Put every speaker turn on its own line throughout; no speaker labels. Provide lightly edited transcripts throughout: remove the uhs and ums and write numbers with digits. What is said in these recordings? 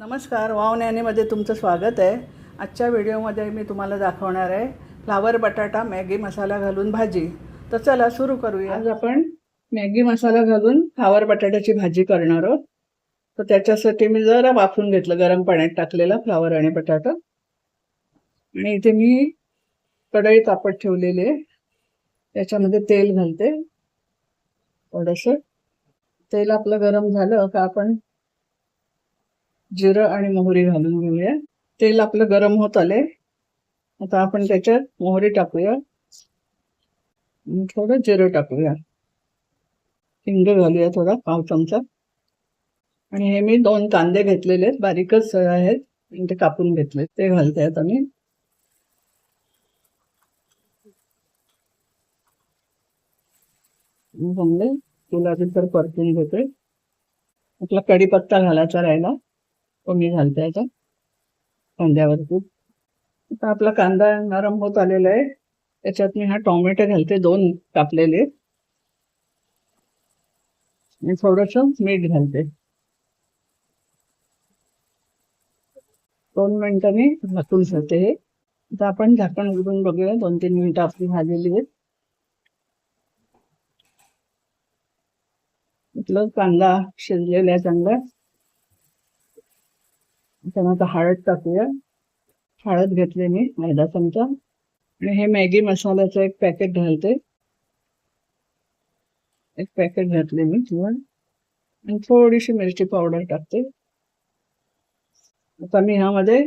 नमस्कार, वाव नॅनीमध्ये तुमचं स्वागत आहे। आजच्या व्हिडिओमध्ये मी तुम्हाला दाखवणार आहे फ्लावर बटाटा मॅगी मसाला घालून भाजी। तर चला सुरू करूया। आज आपण मॅगी मसाला घालून फ्लावर बटाट्याची भाजी करणार आहोत। तर त्याच्यासाठी मी जरा वाफवून घेतलं, गरम पाण्यात टाकलेला फ्लावर आणि बटाटा। आणि इथे मी कढई तापत ठेवलेली आहे, त्याच्यामध्ये तेल घालते। थोडंसं तेल आपलं गरम झालं का आपण जिरं आणि मोहरी घालून घेऊया। तेल आपलं गरम होत आले, आता आपण त्याच्यात मोहरी टाकूया, थोडं जिरं टाकूया, हिंग घालूया थोडा, पाव चमचा। आणि हे मी 2 कांदे घेतलेले आहेत, बारीकच आहेत, ते कापून घेतले, ते घालते आता मी। चांगले गुलाबी तर परतून घेते। आपला कढीपत्ता घालायचा राहिला, तो मी घालते आता कांद्यावरती। आता आपला कांदा नरम होत आलेला आहे, त्याच्यात मी हा टोमॅटो घालते, 2 कापलेले, आणि थोडंसं मीठ घालते। 2 मिनिटांनी झाकून ठेवते हे। आता आपण झाकण उघडून बघूया, 2-3 मिनिटं आपली झालेली आहेत। म्हटलं कांदा शिजलेला आहे चांगला। आता हळद टाकूया, हळद घेतली मी अर्धा चमचा, आणि हे मॅगी मसाल्याचं एक पॅकेट घालते, एक पॅकेट घातले मी, आणि थोडीशी मिरची पावडर टाकते। आता मी ह्यामध्ये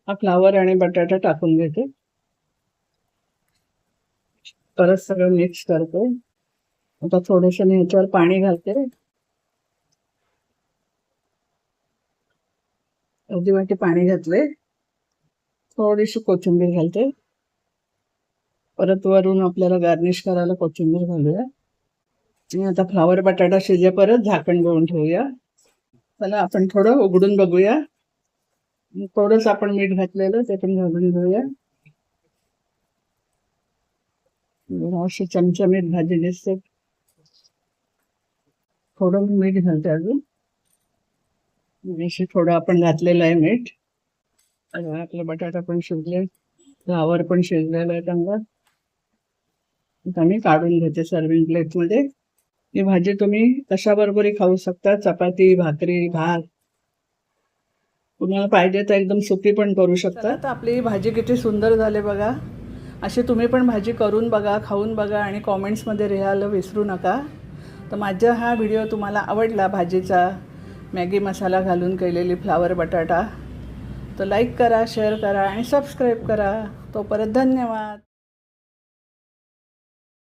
हा फ्लावर आणि बटाटा टाकून घेते, परत सगळं मिक्स करते। आता थोडंसं मी ह्याच्यावर पाणी घालते, अर्धी वाटी पाणी घातले, थोडीशी कोथिंबीर घालते, परत वरून आपल्याला गार्निश करायला कोथिंबीर घालूया। आणि आता फ्लावर बटाटा शिजे परत झाकण घेऊन ठेवूया। चला आपण थोडं उघडून बघूया, थोडंसं आपण मीठ घातलेलं ते पण घालून घेऊया। अशी चमचमीत भाजी दिसते, थोडं मीठ घालते अजून, थोडं आपण घातलेलं आहे मीठ। आपला बटाटा पण शिजले, फ्लावर पण शिजलेलं आहे चांगला। आता मी काढून घेते सर्विंग प्लेटमध्ये। ही भाजी तुम्ही कशाबरोबरही खाऊ शकता, चपाती, भाकरी, भात, तुम्हाला पाहिजे तर एकदम सुकी पण करू शकता। आता आपली भाजी किती सुंदर झाली बघा। अशी तुम्ही पण भाजी करून बघा, खाऊन बघा, आणि कॉमेंट्समध्ये लिहायला विसरू नका। तर माझा हा व्हिडिओ तुम्हाला आवडला, भाजीचा मॅगी मसाला घालून केलेली फ्लावर बटाटा, तर लाईक करा, शेअर करा आणि सबस्क्राईब करा। तोपर्यंत धन्यवाद।